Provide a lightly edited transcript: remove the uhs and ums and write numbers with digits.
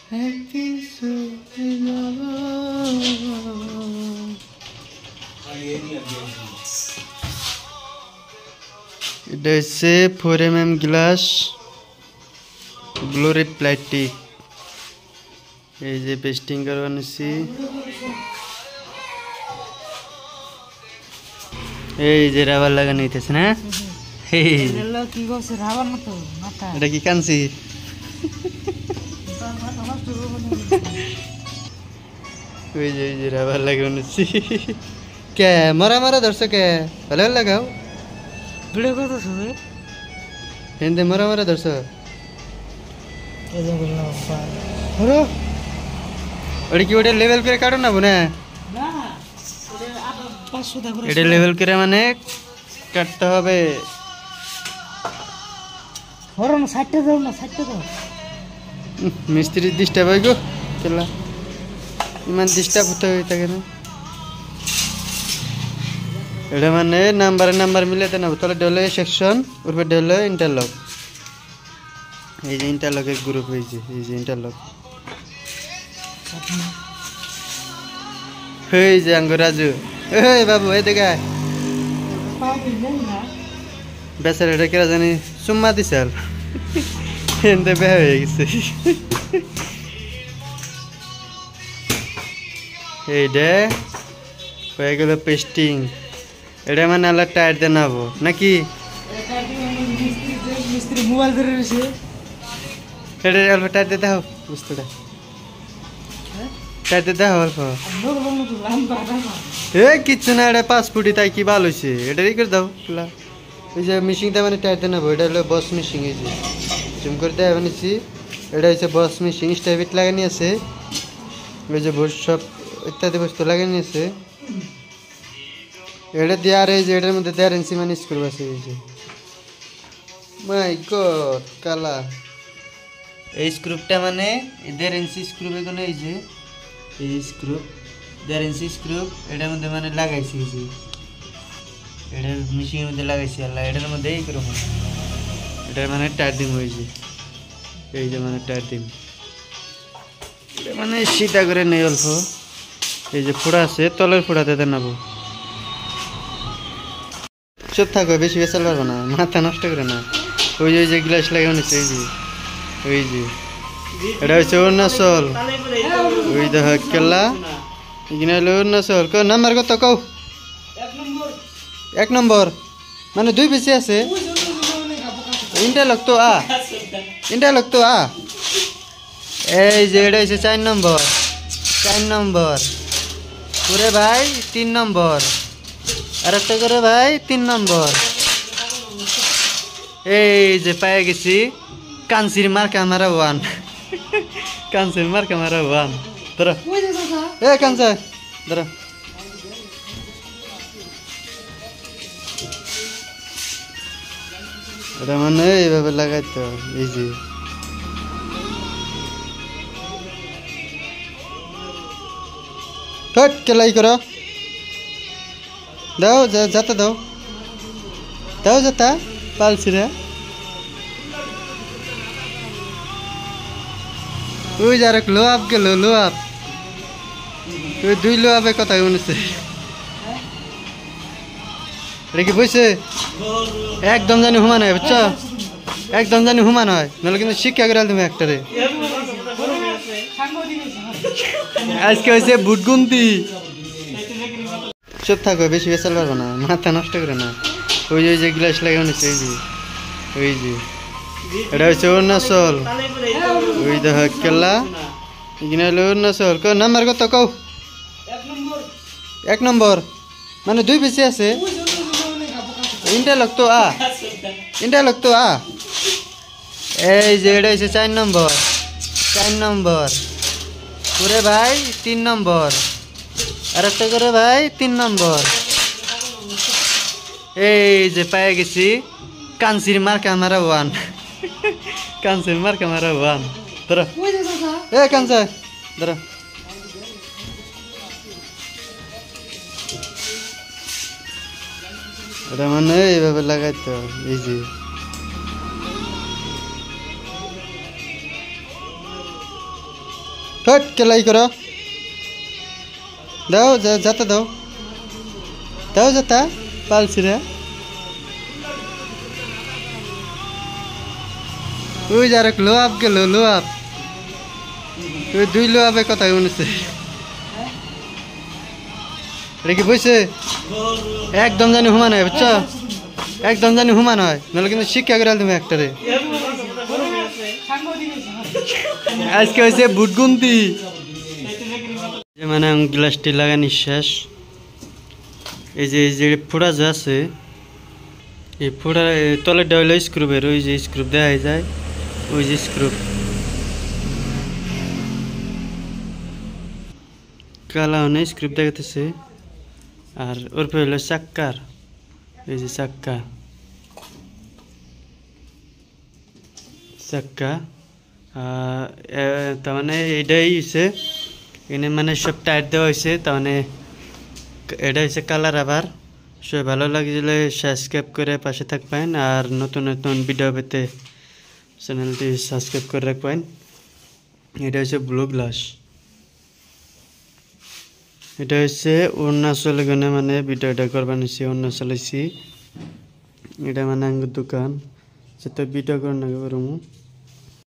এটা হচ্ছে 4mm glass glory plastic. এই যে পেস্টিং করবা নিছি। এই যে রাবার লাগানো হইতেছে না। এটা কি কানছি? ওই যে রাবার লাগানো নিছি। কে মরা মরা ধরছো কে? ভালো লাগাও ভিডিও করতেছো হিন্দে মরা মরা ধরছো। ওটা কি ওটা লেভেল করে কাটো না বোনা? এটা লেভেল করে মানে কাটতে হবে। মিস্ত্রি ডিস্টার্ব হয় গো চলা ইমান ডিস্টার্ব হতে হয়ে থাকে না। এটা মানে নাম্বার মিলাতে না তাহলে ডলে সেকশন ওরপর ডলে ইন্টারলক। এই যে ইন্টারলকের গ্রুপ হয়েছে। এই যে ইন্টারলক এই যে আঙ্গ রাজু। এই বাবু এই দেখা বেচার এটা কেরা জানি চুম্মা দিছে আর এনতে বেহা হয়ে গেছে। এইটা হয়ে গেল পেস্টিং। এটা মানে আল্লাহ টায়ার দিয়ে নাবো নাকি? এটা অল্প টায়ার দিয়ে দেখো বুঝতে টায়ার দিয়ে দেখো অল্প। এ কিচ্ছু না এটা 5 ফুটি তাই কি ভালো হয়েছে। এটা ই করে দাও খোলা। ওই যে মিশিংটা মানে টায়ার দিয়ে নেবো। এটা হলো বস মিশিং। এই যে জুম করে দেওয়া বানিয়েছি। এটা হচ্ছে বস মিশিং। স্টাইবিট লাগানি আছে। ওই যে বস সব ইত্যাদি বস্তু লাগানি আছে। এটা দিয়ে আর এই যে এটার মধ্যে 1.5 ইঞ্চি মানে স্ক্রু আছে। এই যে মাই গড কালা এই স্ক্রুপটা মানে 1.5 ইঞ্চি স্ক্রুপ। এগুলো এই যে এই স্ক্রুপ 1.5 ইঞ্চি স্ক্রুপ এটার মধ্যে মানে লাগাইছি। এই যে এটার মেশিনের মধ্যে লাগাইছি আল্লাহ। এটার মধ্যে এই করবো এটার মানে টায়ার ডিম হয়েছে। এই যে মানে টায়ার ডিম এটা মানে সিধা করে নেই অল্প। এই যে ফোড়া আছে তলের ফোড়াতে দেনাবো। চুপ থাকো বেশি বেচাল পারবো না মাথা নষ্ট করে না। ওই যে গ্লাস লাগানো নিচ্ছে। এই যে ওই যে এটা হচ্ছে অরুণাচল। ওই দেখো কেলা এখানে হলো অরুণাচল। নাম্বার কত কও? 1 নম্বর মানে 2 বেশি আছে। ইন্টারলক তো ইন্টারলক তো এই যে এটা হচ্ছে 4 নম্বর। 4 নম্বর করে ভাই 3 নম্বর। আর একটা করে ভাই 3 নম্বর। এই যে পায়ে গেছি কানসির মার্কা মারা 1। কানসির মার্কা মারা 1 ধরো। এ কানসা ধরো। এটা মানে এইভাবে লাগাইতো। এই যে কেলাই করো দাও যাতে দাও দাও যাতা পালছি রে। ওই যার লো আপ গেল লো আপ। ওই 2 লো আপে কথা শুনেছে। এটা কি বইছে একদম জানি হুমান হয় বুঝছো? একদম জানি হুমান হয় নাহলে কিন্তু শিক্ষা করে তুমি একটারে। আজকে হয়েছে বুটগুন্তি। চুপ থাকো বেশি বেচাল পারবো না মাথা নষ্ট করে না। ওই যে গ্লাস লাগানো নিচ্ছে। এই যে ওই যে এটা হচ্ছে অরুণাচল। ওই দেখো কেলা এখানে হলো অরুণাচল। নাম্বার কত কও? 1 নম্বর মানে 2 বেশি আছে। ইন্টারলক তো ইন্টারলক তো এই যে এটা হচ্ছে 4 নম্বর। 4 নম্বর করে ভাই 3 নম্বর। আর একটা করে ভাই 3 নম্বর। এই যে পায়ে গেছি কানসির মার্কা মারা 1। কানসির মার্কা মারা 1 ধরো। এ কানসা ধরো। এটা মানে এইভাবে লাগাইতো। এই যে हट केलाई करो दाओ जाता दाओ दाओ जाता पालसी रे ওই যার লো আপ গেল লো আপ ওই দুই লো আপে কথা শুনেছে এটা কি বইছে একদম জানি হুমান হয় বুঝছো একদম জানি হুমান হয় নাহলে কিন্তু শিক্ষা করে তুমি একটারে আজকে হয়েছে বুটগুন্তি মানে গ্লাসটি লাগানি শেষ এই যে ফোড়া যে আছে এই ফোড়া তলের ডাইল স্ক্রুপের ওই যে স্ক্রুপ দেখা যায় ওই যে স্ক্রুপ কালা অনেক স্ক্রুপ দেখাতেছে আর ওর পরে হলো চাক্কার এই যে চাক্কা চাক্কা তার মানে এইটাই হচ্ছে এখানে মানে সব টায়ার দেওয়া হয়েছে তার মানে এটা হচ্ছে কালার আবার সবাই ভালো লাগলে সাবস্ক্রাইব করে পাশে থাকবেন আর নতুন নতুন ভিডিও পেতে চ্যানেলটি সাবস্ক্রাইব করে রাখবেন এটা হচ্ছে ব্লু গ্লাস এটা হচ্ছে অরুণাচল গনে মানে ভিডিওটা করবেন হচ্ছে অরুণাচল এটা মানে আঙ্গুর দোকান সেটা ভিডিও করে না করবো